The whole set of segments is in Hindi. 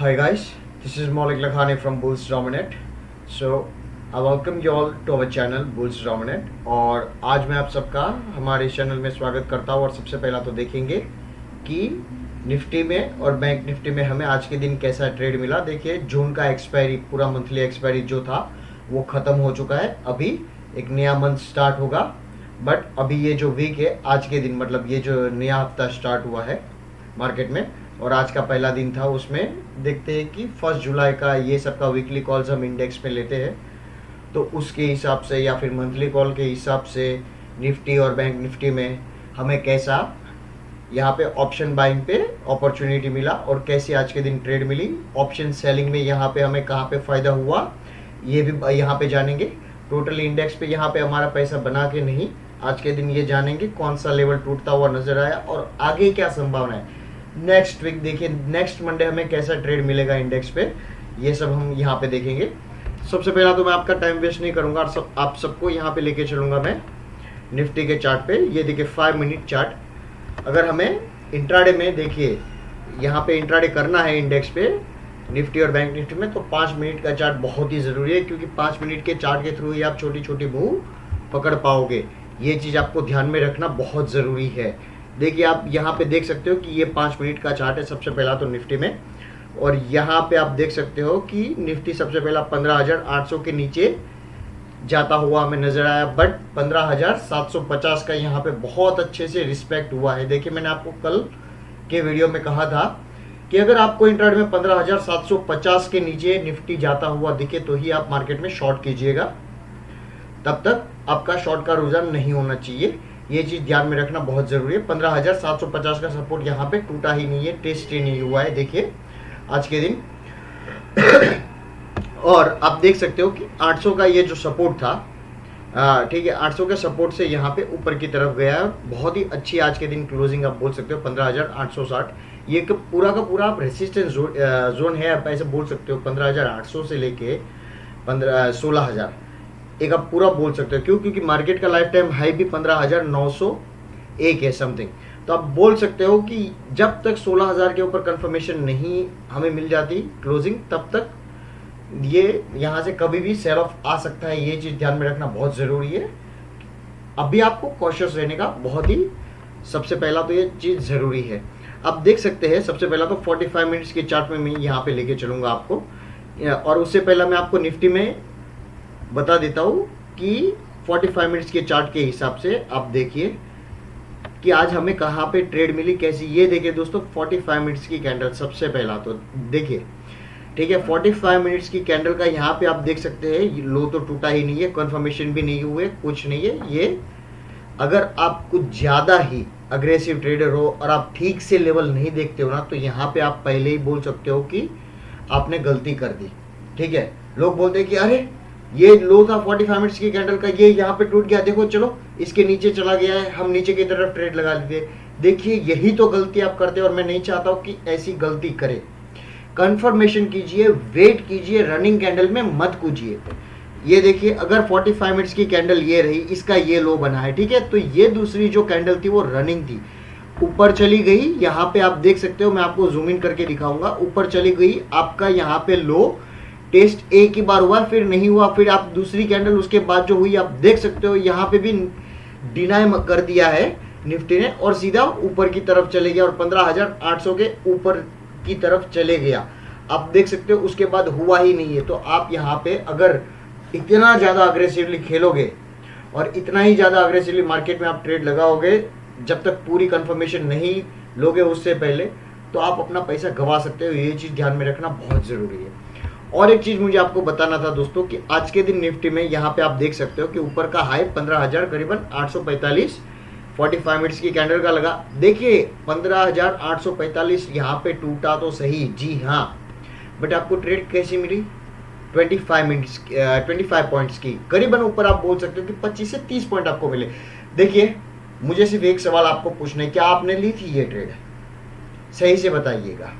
Hi guys, this is Maulik Lakhani from Bulls Dominate. So I welcome you all to our channel Bulls Dominate और आज मैं आप सबका हमारे चैनल में स्वागत करता हूँ। और सबसे पहला तो देखेंगे कि निफ्टी में और बैंक निफ्टी में हमें आज के दिन कैसा ट्रेड मिला। देखिए जून का एक्सपायरी, पूरा मंथली एक्सपायरी जो था वो ख़त्म हो चुका है। अभी एक नया मंथ स्टार्ट होगा, बट अभी ये जो वीक है आज के दिन, मतलब ये जो नया हफ्ता स्टार्ट हुआ है मार्केट में और आज का पहला दिन था, उसमें देखते हैं कि 1 जुलाई का ये सबका वीकली कॉल्स हम इंडेक्स में लेते हैं, तो उसके हिसाब से या फिर मंथली कॉल के हिसाब से निफ्टी और बैंक निफ्टी में हमें कैसा यहाँ पे ऑप्शन बाइंग पे अपॉर्चुनिटी मिला और कैसे आज के दिन ट्रेड मिली। ऑप्शन सेलिंग में यहाँ पे हमें कहाँ पे फ़ायदा हुआ ये भी यहाँ पे जानेंगे। टोटल इंडेक्स पे यहाँ पे हमारा पैसा बना के नहीं, आज के दिन ये जानेंगे कौन सा लेवल टूटता हुआ नजर आया और आगे क्या संभावना है। नेक्स्ट वीक देखिए, नेक्स्ट मंडे हमें कैसा ट्रेड मिलेगा इंडेक्स पे, ये सब हम यहाँ पे देखेंगे। सबसे पहला तो मैं आपका टाइम वेस्ट नहीं करूँगा और आप सबको यहाँ पे लेके चलूँगा मैं निफ्टी के चार्ट पे। ये देखिए 5 मिनट चार्ट। अगर हमें इंट्राडे में देखिए यहाँ पे इंट्राडे करना है इंडेक्स पे निफ्टी और बैंक निफ्टी में, तो 5 मिनट का चार्ट बहुत ही ज़रूरी है, क्योंकि 5 मिनट के चार्ट के थ्रू ही आप छोटी छोटी मूव पकड़ पाओगे। ये चीज़ आपको ध्यान में रखना बहुत ज़रूरी है। देखिए आप यहाँ पे देख सकते हो कि ये 5 मिनट का चार्ट है सबसे पहला तो निफ्टी में, और यहाँ पे आप देख सकते हो कि निफ्टी सबसे पहला 15,800 के नीचे जाता हुआ हमें नजर आया, बट 15,750 का यहाँ पे बहुत अच्छे से रिस्पेक्ट हुआ है। देखिए मैंने आपको कल के वीडियो में कहा था कि अगर आपको इंट्राडे में 15,750 के नीचे निफ्टी जाता हुआ दिखे तो ही आप मार्केट में शॉर्ट कीजिएगा, तब तक आपका शॉर्ट का रुझान नहीं होना चाहिए। ये चीज़ ध्यान में रखना बहुत ज़रूरी है। 15,750 का सपोर्ट यहाँ पे टूटा ही नहीं है, टेस्ट ही नहीं हुआ है देखिए आज के दिन। और आप देख सकते हो कि 800 का ये जो सपोर्ट था, ठीक है, 800 के सपोर्ट से यहाँ पे ऊपर की तरफ गया है। बहुत ही अच्छी आज के दिन क्लोजिंग आप बोल सकते हो 15,860। ये पूरा का पूरा आप रेसिस्टेंस जोन है, आप ऐसे बोल सकते हो 15,800 से लेके 16,000 एक आप पूरा बोल सकते हो। क्यों? क्योंकि मार्केट का लाइफ टाइम हाई भी 15,901 है समथिंग। तो आप बोल सकते हो कि जब तक 16,000 के ऊपर कंफर्मेशन नहीं हमें मिल जाती क्लोजिंग, तब तक ये यहाँ से कभी भी सेल ऑफ आ सकता है। ये चीज़ ध्यान में रखना बहुत ज़रूरी है। अभी आपको कॉशियस रहने का बहुत ही सबसे पहला तो ये चीज़ ज़रूरी है। आप देख सकते हैं सबसे पहला तो 45 मिनट्स के चार्ट में मैं यहाँ पे लेके चलूँगा आपको, और उससे पहला मैं आपको निफ्टी में बता देता हूँ कि 45 मिनट्स के चार्ट के हिसाब से आप देखिए कि आज हमें कहाँ पे ट्रेड मिली, कैसी। ये देखिए दोस्तों 45 मिनट्स की कैंडल सबसे पहला तो देखिए, ठीक है। 45 मिनट्स की कैंडल का यहाँ पे आप देख सकते हैं लो तो टूटा ही नहीं है, कंफर्मेशन भी नहीं हुए, कुछ नहीं है। ये अगर आप कुछ ज़्यादा ही अग्रेसिव ट्रेडर हो और आप ठीक से लेवल नहीं देखते हो ना, तो यहाँ पे आप पहले ही बोल सकते हो कि आपने गलती कर दी, ठीक है। लोग बोलते हैं कि अरे ये लो था 45 मिनट्स की कैंडल का, ये यहाँ पे टूट गया, देखो चलो इसके नीचे चला गया है, हम नीचे की तरफ ट्रेड लगा लेते। देखिए यही तो गलती आप करते हैं और मैं नहीं चाहता हूँ कि ऐसी गलती करें। कंफर्मेशन कीजिए, वेट कीजिए, रनिंग कैंडल में मत कूदिए। ये देखिए अगर 45 मिनट्स की कैंडल ये रही, इसका ये लो बना है, ठीक है, तो ये दूसरी जो कैंडल थी वो रनिंग थी, ऊपर चली गई। यहाँ पे आप देख सकते हो, मैं आपको जूम इन करके दिखाऊंगा, ऊपर चली गई, आपका यहाँ पे लो टेस्ट एक ही बार हुआ, फिर नहीं हुआ, फिर आप दूसरी कैंडल उसके बाद जो हुई आप देख सकते हो यहाँ पे भी डिनाई कर दिया है निफ्टी ने और सीधा ऊपर की तरफ चले गया और 15,800 के ऊपर की तरफ चले गया। आप देख सकते हो उसके बाद हुआ ही नहीं है। तो आप यहाँ पे अगर इतना ज़्यादा अग्रेसिवली खेलोगे और इतना ही ज़्यादा अग्रेसिवली मार्केट में आप ट्रेड लगाओगे, जब तक पूरी कंफर्मेशन नहीं लोगे उससे पहले, तो आप अपना पैसा गंवा सकते हो। ये चीज़ ध्यान में रखना बहुत ज़रूरी है। और एक चीज़ मुझे आपको बताना था दोस्तों कि आज के दिन निफ्टी में यहाँ पे आप देख सकते हो कि ऊपर का हाई 15,000 करीबन 845 45 मिनट्स की कैंडल का लगा। देखिए 15,845 यहाँ पे टूटा तो सही, जी हाँ, बट आपको ट्रेड कैसी मिली? 25 पॉइंट्स की करीबन ऊपर। आप बोल सकते हो कि 25 से 30 पॉइंट आपको मिले। देखिए मुझे सिर्फ एक सवाल आपको पूछना है, क्या आपने ली थी ये ट्रेड? सही से बताइएगा।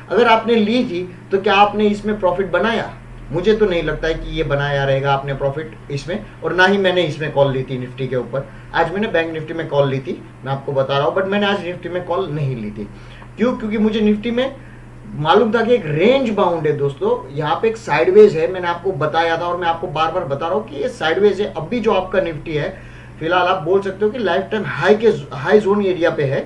अगर आपने ली थी तो क्या आपने इसमें प्रॉफिट बनाया? मुझे तो नहीं लगता है कि ये बनाया रहेगा आपने प्रॉफिट इसमें, और ना ही मैंने इसमें कॉल ली थी निफ्टी के ऊपर। आज मैंने बैंक निफ्टी में कॉल ली थी, मैं आपको बता रहा हूँ, बट मैंने आज निफ्टी में कॉल नहीं ली थी। क्यों? क्योंकि मुझे निफ्टी में मालूम था कि एक रेंज बाउंड है दोस्तों, यहाँ पे एक साइडवेज है, मैंने आपको बताया था और मैं आपको बार बार बता रहा हूँ कि ये साइडवेज है। अब भी जो आपका निफ्टी है फिलहाल आप बोल सकते हो कि life time high zone area पे है,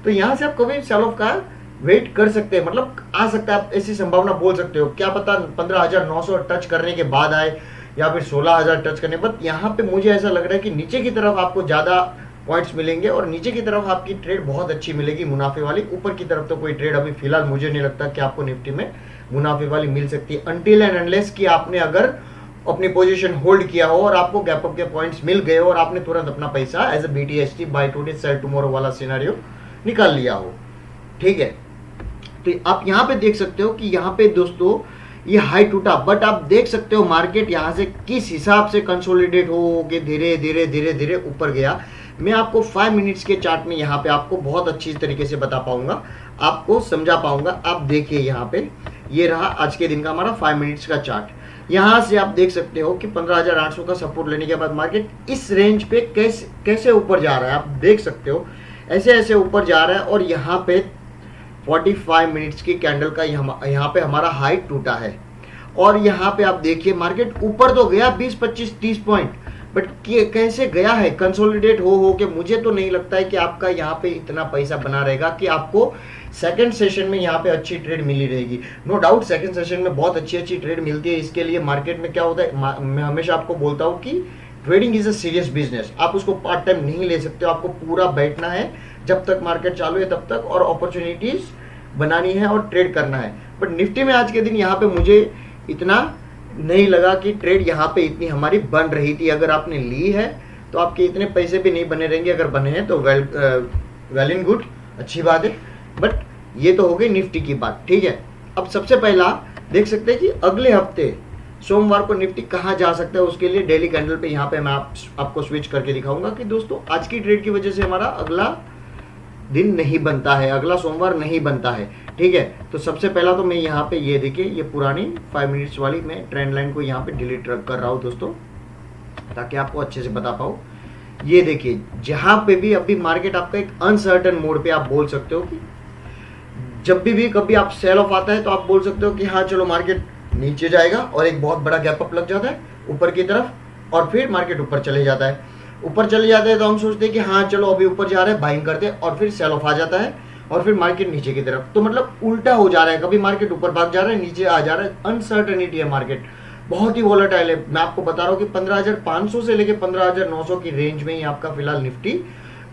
तो यहाँ से आप कभी सेल ऑफ का वेट कर सकते हैं, मतलब आ सकता है, आप ऐसी संभावना बोल सकते हो। क्या पता 15,900 टच करने के बाद आए या फिर 16,000 टच करने, बट यहाँ पे मुझे ऐसा लग रहा है कि नीचे की तरफ आपको ज्यादा पॉइंट्स मिलेंगे और नीचे की तरफ आपकी ट्रेड बहुत अच्छी मिलेगी मुनाफे वाली। ऊपर की तरफ तो कोई ट्रेड अभी फिलहाल मुझे नहीं लगता कि आपको निफ्टी में मुनाफे वाली मिल सकती है, अनटिल एंड अनलेस कि आपने अगर अपनी पोजीशन होल्ड किया हो और आपको गैप अप के पॉइंट्स मिल गए और आपने तुरंत अपना पैसा as a BTST buy today sell tomorrow वाला सिनेरियो निकाल लिया हो। ठीक है, तो आप यहाँ पे देख सकते हो कि यहाँ पे दोस्तों ये हाई टूटा, बट आप देख सकते हो मार्केट यहाँ से किस हिसाब से कंसोलिडेट हो के धीरे धीरे धीरे धीरे ऊपर गया। मैं आपको 5 मिनट्स के चार्ट में यहाँ पे आपको बहुत अच्छी तरीके से बता पाऊंगा, आपको समझा पाऊंगा। आप देखिए यहाँ पे ये रहा आज के दिन का हमारा 5 मिनट्स का चार्ट। यहाँ से आप देख सकते हो कि 15,800 का सपोर्ट लेने के बाद मार्केट इस रेंज पे कैसे ऊपर जा रहा है। आप देख सकते हो ऐसे ऐसे ऊपर जा रहा है और यहाँ पे 45 मिनट्स की कैंडल का यहाँ पे हमारा हाई टूटा है और यहाँ पे आप देखिए मार्केट ऊपर तो गया 20, 25, 30 पॉइंट, बट कैसे गया है कंसोलिडेट हो के। मुझे तो नहीं लगता है कि आपका यहाँ पे इतना पैसा बना रहेगा कि आपको सेकंड सेशन में यहाँ पे अच्छी ट्रेड मिली रहेगी। नो डाउट सेकंड सेशन में बहुत अच्छी ट्रेड मिलती है। इसके लिए मार्केट में क्या होता है, मैं हमेशा आपको बोलता हूँ कि trading is a serious business. आप उसको पार्ट टाइम नहीं ले सकते हो, आपको पूरा बैठना है जब तक मार्केट चालू है तब तक, और अपॉर्चुनिटीज बनानी है और ट्रेड करना है। बट निफ्टी में आज के दिन यहाँ पे मुझे इतना नहीं लगा कि ट्रेड यहाँ पे इतनी हमारी बन रही थी। अगर आपने ली है तो आपके इतने पैसे भी नहीं बने रहेंगे, अगर बने हैं तो वेल इन गुड, अच्छी बात है। बट ये तो हो गई निफ्टी की बात। ठीक है, अब सबसे पहला देख सकते हैं कि अगले हफ्ते सोमवार को निफ्टी कहाँ जा सकता है। उसके लिए डेली कैंडल पे यहाँ पे मैं आपको स्विच करके दिखाऊंगा कि दोस्तों आज की ट्रेड की वजह से हमारा अगला दिन नहीं बनता है, अगला सोमवार नहीं बनता है। ठीक है, तो सबसे पहला तो मैं यहाँ पे ये देखिए ये पुरानी 5 मिनट्स वाली मैं ट्रेंड लाइन को यहाँ पे डिलीट कर रहा हूँ दोस्तों, ताकि आपको अच्छे से बता पाऊँ। ये देखिए जहाँ पे भी अभी मार्केट आपका एक अनसर्टन मोड पे, आप बोल सकते हो कि जब भी कभी आप सेल ऑफ आता है तो आप बोल सकते हो कि हाँ चलो मार्केट नीचे जाएगा और एक बहुत बड़ा गैप अप लग जाता है ऊपर की तरफ और फिर मार्केट ऊपर चले जाता है। ऊपर चले जाते हैं तो हम सोचते हैं कि हाँ चलो अभी ऊपर जा रहे हैं, बाइंग करते हैं, और फिर सेल ऑफ आ जाता है और फिर मार्केट नीचे की तरफ। तो मतलब उल्टा हो जा रहा है, कभी मार्केट ऊपर भाग जा रहा है, नीचे आ जा रहा है। अनसर्टेनिटी है मार्केट, बहुत ही वोलेटाइल है। मैं आपको बता रहा हूँ कि 15,500 से लेके 15,900 की रेंज में ही आपका फिलहाल निफ्टी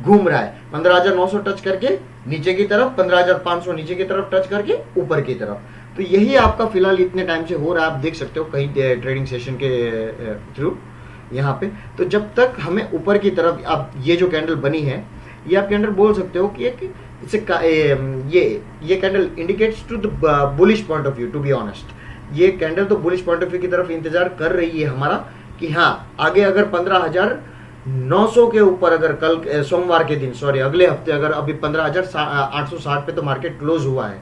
घूम रहा है। 15,900 टच करके नीचे की तरफ, 15,500 नीचे की तरफ टच करके ऊपर की तरफ। तो यही आपका फिलहाल इतने टाइम से हो रहा है, आप देख सकते हो कहीं ट्रेडिंग सेशन के थ्रू यहाँ पे। तो जब तक हमें ऊपर की तरफ, अब ये जो कैंडल बनी है ये आप कैंडल बोल सकते हो कि ये candle indicates to the bullish point of view. To be honest ये कैंडल तो बुलिश पॉइंट ऑफ व्यू की तरफ इंतजार कर रही है हमारा कि हाँ आगे अगर 15,900 के ऊपर, अगर कल सोमवार के दिन, सॉरी अगले हफ्ते, अगर अभी 15,860 पे तो मार्केट क्लोज हुआ है,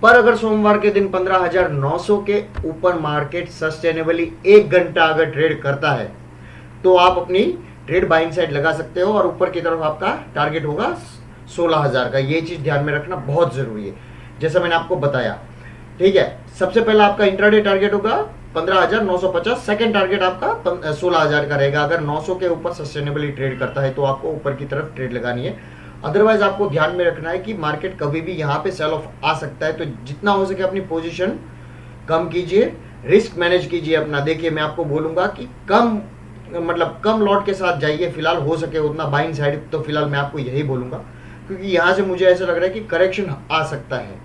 पर अगर सोमवार के दिन 15,900 के ऊपर मार्केट सस्टेनेबली 1 घंटा अगर ट्रेड करता है तो आप अपनी ट्रेड बाइंग साइड लगा सकते हो और ऊपर की तरफ आपका टारगेट होगा 16,000 का। ये चीज ध्यान में रखना बहुत जरूरी है, जैसा मैंने आपको बताया। ठीक है, सबसे पहला आपका इंट्राडे टारगेट होगा 15,950, सेकंड टारगेट आपका 16,000 का रहेगा। अगर 900 के ऊपर सस्टेनेबली ट्रेड करता है तो आपको ऊपर की तरफ ट्रेड लगानी है। अदरवाइज आपको ध्यान में रखना है कि मार्केट कभी भी यहाँ पे सेल ऑफ आ सकता है, तो जितना हो सके अपनी पोजीशन कम कीजिए, रिस्क मैनेज कीजिए अपना। देखिए मैं आपको बोलूंगा कि कम लॉट के साथ जाइए, फिलहाल हो सके उतना बाइंग साइड, तो फिलहाल मैं आपको यही बोलूंगा, क्योंकि यहाँ से मुझे ऐसा लग रहा है कि करेक्शन आ सकता है।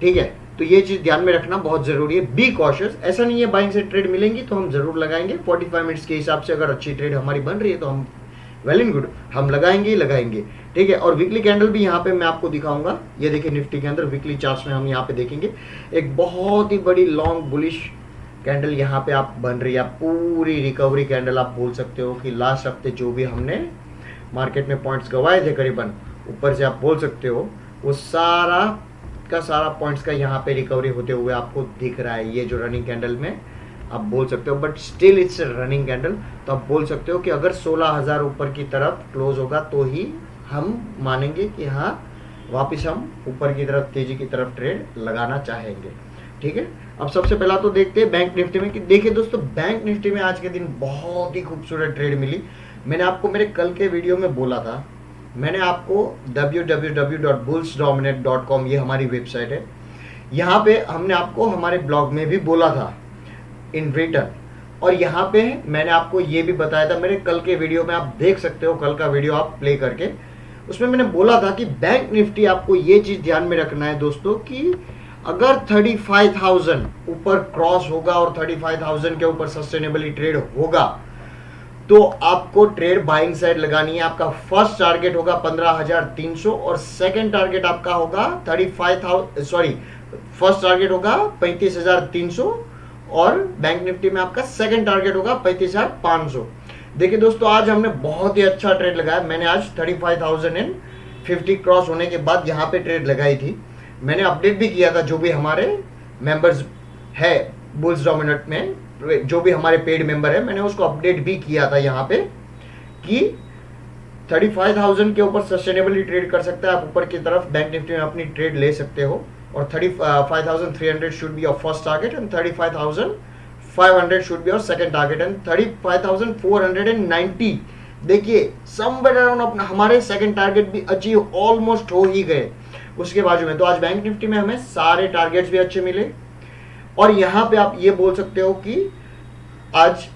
ठीक है, तो ये चीज ध्यान में रखना बहुत जरूरी है। बी कॉशियस, ऐसा नहीं है बाइंग से ट्रेड मिलेंगी तो हम जरूर लगाएंगे। 45 मिनट्स के हिसाब से अगर अच्छी ट्रेड हमारी बन रही है तो हम वेल इन गुड, हम लगाएंगे ही लगाएंगे। ठीक है, और वीकली कैंडल भी यहाँ पे मैं आपको दिखाऊंगा। ये देखिए निफ्टी के अंदर वीकली चार्ट्स में हम यहाँ पे देखेंगे एक बहुत ही बड़ी लॉन्ग बुलिश कैंडल यहाँ पे आप बन रही है। पूरी रिकवरी कैंडल आप बोल सकते हो कि लास्ट हफ्ते जो भी हमने मार्केट में पॉइंट्स गवाए थे करीबन, ऊपर से आप बोल सकते हो वो सारा का सारा पॉइंट्स का यहाँ पे रिकवरी होते हुए आपको दिख रहा है। ये जो रनिंग कैंडल में आप बोल सकते हो, but still it's running candle, तो आप बोल सकते हो कि अगर 16,000 ऊपर की तरफ क्लोज होगा तो ही हम मानेंगे कि हाँ वापस हम ऊपर की तरफ तेजी की तरफ ट्रेड लगाना चाहेंगे। ठीक है, अब सबसे पहला तो देखते हैं बैंक निफ्टी में कि देखिए दोस्तों, बैंक निफ्टी में आज के दिन बहुत ही खूबसूरत ट्रेड मिली। मैंने आपको मेरे कल के वीडियो में बोला था, मैंने आपको www.bullsdominate.com ये हमारी वेबसाइट है, यहाँ पे हमने आपको हमारे ब्लॉग में भी बोला था इन रिटर्न, और यहाँ पे मैंने आपको ये भी बताया था मेरे कल के वीडियो में, आप देख सकते हो कल का वीडियो आप प्ले करके। उसमें मैंने बोला था कि बैंक निफ्टी आपको ये चीज ध्यान में रखना है दोस्तों कि अगर 35,000 ऊपर क्रॉस होगा और 35,000 के ऊपर सस्टेनेबली ट्रेड होगा तो आपको ट्रेड बाइंग साइड लगानी है। आपका फर्स्ट टारगेट होगा 15,300 और सेकंड टारगेट आपका होगा 35,000 फर्स्ट टारगेट होगा 35,300 और बैंक निफ्टी में आपका सेकंड टारगेट होगा 35,500। देखिए दोस्तों, आज हमने बहुत ही अच्छा ट्रेड लगाया। मैंने आज 35,050 क्रॉस होने के बाद यहाँ पे ट्रेड लगाई थी। मैंने अपडेट भी किया था, जो भी हमारे मेंबर्स है बुल्स डोमिनेट में, जो भी हमारे पेड मेंबर है, मैंने उसको अपडेट भी किया था यहाँ पे कि 35,000 के ऊपर सस्टेनेबली ट्रेड कर सकता है। आप ऊपर की तरफ बैंक निफ्टी में अपनी ट्रेड ले सकते हो और 35,300 should be your first target and 35,500 should be your second target and 35,490 देखिए समवेयर अराउंड अपना हमारे सेकंड टारगेट भी अचीव ऑलमोस्ट हो ही गए उसके बाजू में। तो आज बैंक निफ्टी में हमें सारे टारगेट्स भी अच्छे मिले और यहां पे आप ये बोल सकते हो कि आज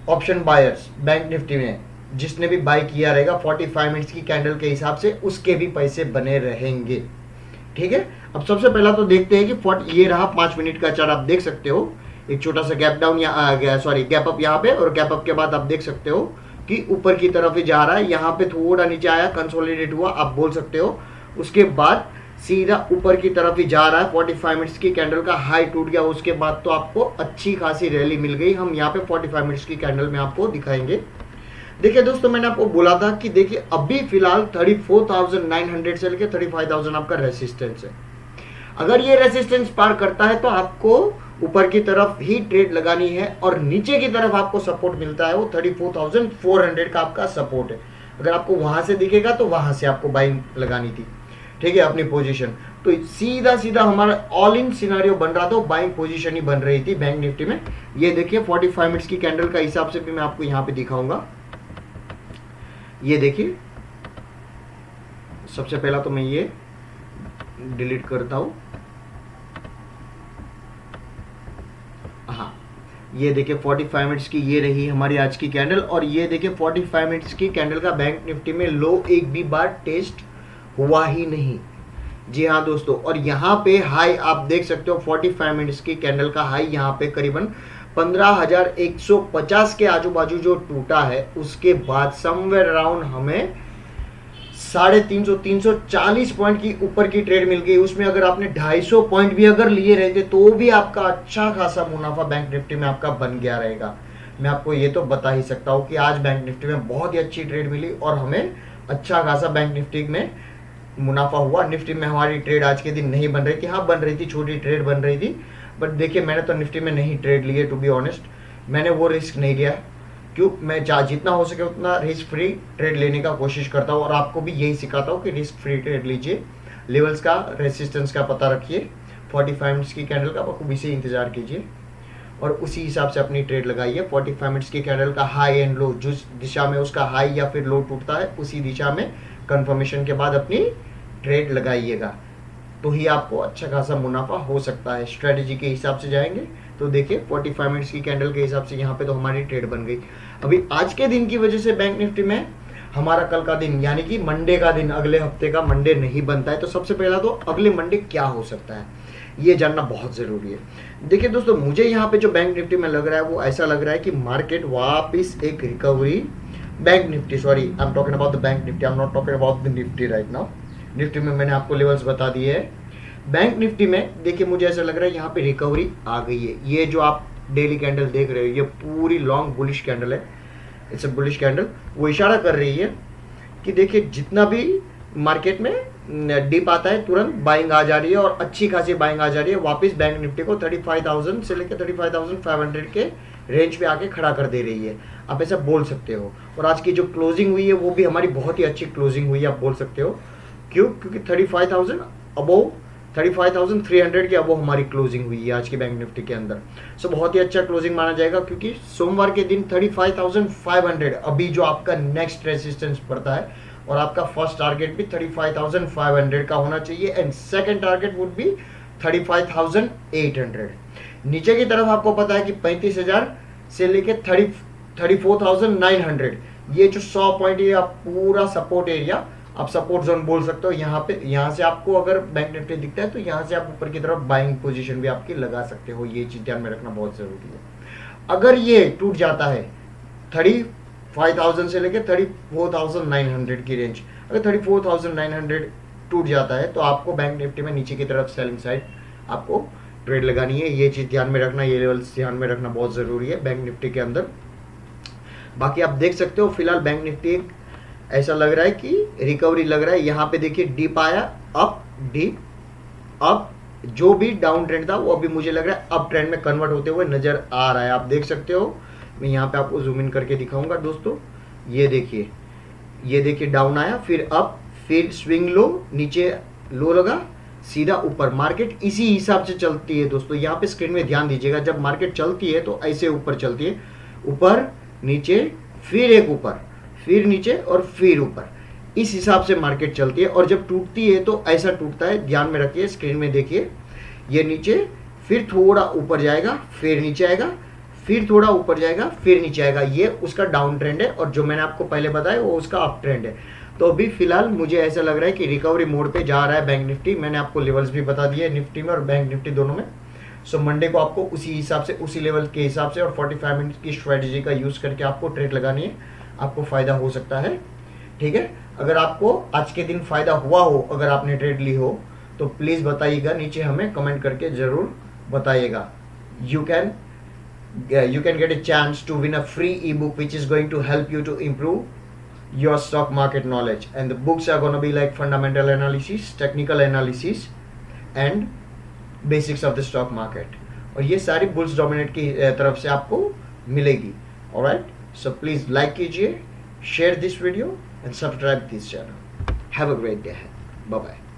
ऑप्शन बायर्स बैंक निफ्टी में जिसने भी बाय किया रहेगा 45 मिनट्स की कैंडल के हिसाब से उसके भी पैसे बने रहेंगे। ठीक है, अब सबसे पहला तो देखते हैं कि ये रहा 5 मिनट का चार्ट, आप देख सकते हो एक छोटा सा गैप डाउन गैप अप यहाँ पे, और गैप अप के बाद आप देख सकते हो कि ऊपर की तरफ ही जा रहा है। यहाँ पे थोड़ा नीचे आया, कंसोलिडेट हुआ, आप बोल सकते हो। उसके बाद सीधा ऊपर की तरफ ही जा रहा है। 45 मिनट्स की कैंडल का हाई टूट गया, उसके बाद तो आपको अच्छी खासी रैली मिल गई। हम यहाँ पे 45 मिनट्स की कैंडल में आपको दिखाएंगे। देखिए दोस्तों, मैंने आपको बोला था कि देखिए अभी फिलहाल 34,900 से लेकर 35,000 आपका रेसिस्टेंस है। अगर ये रेसिस्टेंस पार करता है तो आपको ऊपर की तरफ ही ट्रेड लगानी है और नीचे की तरफ आपको सपोर्ट मिलता है, वो 34,400 का आपका सपोर्ट है। अगर आपको वहां से दिखेगा तो वहां से आपको बाइंग लगानी थी। ठीक है, अपनी पोजीशन तो सीधा सीधा हमारा ऑल इन सिनेरियो बन रहा था, बाइंग पोजीशन ही बन रही थी बैंक निफ्टी में। ये देखिए 45 मिनट्स की कैंडल का हिसाब से भी मैं आपको यहाँ पे दिखाऊंगा। ये देखिए, सबसे पहला तो मैं ये डिलीट करता हूं। हाँ, ये देखिए 45 मिनट्स की ये रही हमारी आज की कैंडल, और ये देखिए 45 मिनट्स की कैंडल का बैंक निफ्टी में लो एक भी बार टेस्ट हुआ ही नहीं। जी हाँ दोस्तों, और यहाँ पे हाई आप देख सकते हो 45 मिनट्स की कैंडल का हाई यहाँ पे करीबन 15,150 के आजू बाजू जो टूटा है, उसके बाद समवेयर अराउंड हमें 350-340 पॉइंट की ऊपर की ट्रेड मिल गई। उसमें अगर आपने 250 पॉइंट भी अगर लिए रहते तो भी आपका अच्छा खासा मुनाफा बैंक निफ्टी में आपका बन गया रहेगा। मैं आपको ये तो बता ही सकता हूँ कि आज बैंक निफ्टी में बहुत ही अच्छी ट्रेड मिली और हमें अच्छा खासा बैंक निफ्टी में मुनाफा हुआ। निफ्टी में हमारी ट्रेड आज के दिन नहीं बन रही थी, हाँ बन रही थी, छोटी ट्रेड बन रही थी, बट देखिए मैंने तो निफ्टी में नहीं ट्रेड लिए, टू बी ऑनेस्ट मैंने वो रिस्क नहीं लिया। क्यों, मैं जितना हो सके उतना रिस्क फ्री ट्रेड लेने का कोशिश करता हूँ और आपको भी यही सिखाता हूँ कि रिस्क फ्री ट्रेड लीजिए, लेवल्स का रेसिस्टेंस का पता रखिए, 45 मिनट्स की कैंडल का बखूबी से इंतजार कीजिए और उसी हिसाब से अपनी ट्रेड लगाइए। 45 मिनट्स की कैंडल का हाई एंड लो, जिस दिशा में उसका हाई या फिर लो टूटता है उसी दिशा में कंफर्मेशन के बाद अपनी ट्रेड लगाइएगा, तो ही आपको अच्छा खासा मुनाफा हो सकता है। स्ट्रेटेजी के हिसाब से जाएंगे तो देखिए 45 मिनट्स की कैंडल के हिसाब से यहाँ पे तो हमारी ट्रेड बन गई। अभी आज के दिन की वजह से बैंक निफ्टी में हमारा कल का दिन यानी कि मंडे का दिन, अगले हफ्ते का मंडे नहीं बनता है। तो सबसे पहला तो अगले मंडे क्या हो सकता है ये जानना बहुत जरूरी है। देखिए दोस्तों, मुझे यहाँ पे जो बैंक निफ्टी में लग रहा है वो ऐसा लग रहा है कि मार्केट वापिस एक recovery, bank Nifty, sorry I am talking about the bank Nifty, I am not talking about the Nifty right now. Nifty में मैंने आपको लेवल्स बता दिए हैं। बैंक निफ्टी में देखिए मुझे ऐसा लग रहा है यहाँ पे रिकवरी आ गई है। ये जो आप डेली कैंडल देख रहे हो ये पूरी लॉन्ग बुलिश कैंडल है, इट्स अ बुलिश कैंडल। वो इशारा कर रही है कि देखिए जितना भी मार्केट में डिप आता है तुरंत बाइंग आ जा रही है और अच्छी खासी बाइंग आ जा रही है। वापस बैंक निफ्टी को 35,000 से लेकर 35,500 के रेंज पे आके खड़ा कर दे रही है, आप ऐसा बोल सकते हो। और आज की जो क्लोजिंग हुई है वो भी हमारी बहुत ही अच्छी क्लोजिंग हुई है, आप बोल सकते हो। क्यों? क्योंकि 35,000 अबोव, 35,300 के अबोव हमारी क्लोजिंग हुई है आज की बैंक निफ्टी के अंदर। सो बहुत ही अच्छा क्लोजिंग माना जाएगा, क्योंकि सोमवार के दिन 35,500 अभी जो आपका नेक्स्ट रेजिस्टेंस पड़ता है, और आपका फर्स्ट टारगेट भी 35,500 का होना चाहिए, and second target would be 35,800। नीचे की तरफ आपको पता है कि 35,000 से लेके 34,900, ये जो 100 पॉइंट ये आप पूरा सपोर्ट एरिया, आप सपोर्ट जोन बोल सकते हो। यहाँ पे, यहाँ से आपको अगर बैंक निफ्टी दिखता है तो यहाँ से आप ऊपर की तरफ बाइंग पोजीशन भी आपकी लगा सकते हो। ये चीज ध्यान में रखना बहुत जरूरी है। अगर ये टूट जाता है 35,000 से लेके 34,900 की रेंज, अगर 34,900 टूट जाता है तो आपको बैंक निफ्टी में नीचे की तरफ सेलिंग साइड आपको ट्रेड लगानी है। ये चीज ध्यान में रखना, ये लेवल्स ध्यान में रखना बहुत जरूरी है बैंक निफ्टी के अंदर। बाकी आप देख सकते हो फिलहाल बैंक निफ्टी ऐसा लग रहा है कि रिकवरी लग रहा है। यहाँ पे देखिए डीप आया, अप, डीप, अप, जो भी डाउन ट्रेंड था वो अभी मुझे लग रहा है अप ट्रेंड में कन्वर्ट होते हुए नजर आ रहा है। आप देख सकते हो, मैं यहाँ पे आपको जूम इन करके दिखाऊंगा दोस्तों। ये देखिए डाउन आया, फिर अप, फिर स्विंग लो, नीचे लो लगा, सीधा ऊपर। मार्केट इसी हिसाब से चलती है दोस्तों। यहाँ पे स्क्रीन में ध्यान दीजिएगा, जब मार्केट चलती है तो ऐसे ऊपर चलती है, ऊपर नीचे, फिर एक ऊपर, फिर नीचे और फिर ऊपर, इस हिसाब से मार्केट चलती है। और जब टूटती है तो ऐसा टूटता है, ध्यान में रखिए, स्क्रीन में देखिए। ये नीचे, फिर थोड़ा ऊपर जाएगा, फिर नीचे आएगा, फिर थोड़ा ऊपर जाएगा, फिर नीचे आएगा। ये उसका डाउन ट्रेंड है, और जो मैंने आपको पहले बताया वो उसका अप ट्रेंड है। तो अभी फिलहाल मुझे ऐसा लग रहा है कि रिकवरी मोड पे जा रहा है बैंक निफ्टी। मैंने आपको लेवल्स भी बता दिए निफ्टी में और बैंक निफ्टी दोनों में। सो मंडे को आपको उसी हिसाब से, उसी लेवल के हिसाब से और 45 मिनट की स्ट्रेटेजी का यूज करके आपको ट्रेड लगानी है, आपको फायदा हो सकता है। ठीक है, अगर आपको आज के दिन फायदा हुआ हो, अगर आपने ट्रेड ली हो, तो प्लीज बताइएगा, नीचे हमें कमेंट करके जरूर बताइएगा। You can get a chance to win a free ebook which is going to help you to improve your stock market knowledge, and the books are going to be like fundamental analysis, technical analysis and basics of the stock market, और ये सारी बुल्स डोमिनेट की तरफ से आपको मिलेगी। ऑलराइट, सो प्लीज लाइक कीजिए, share this video and subscribe this channel. Have a great day, bye bye.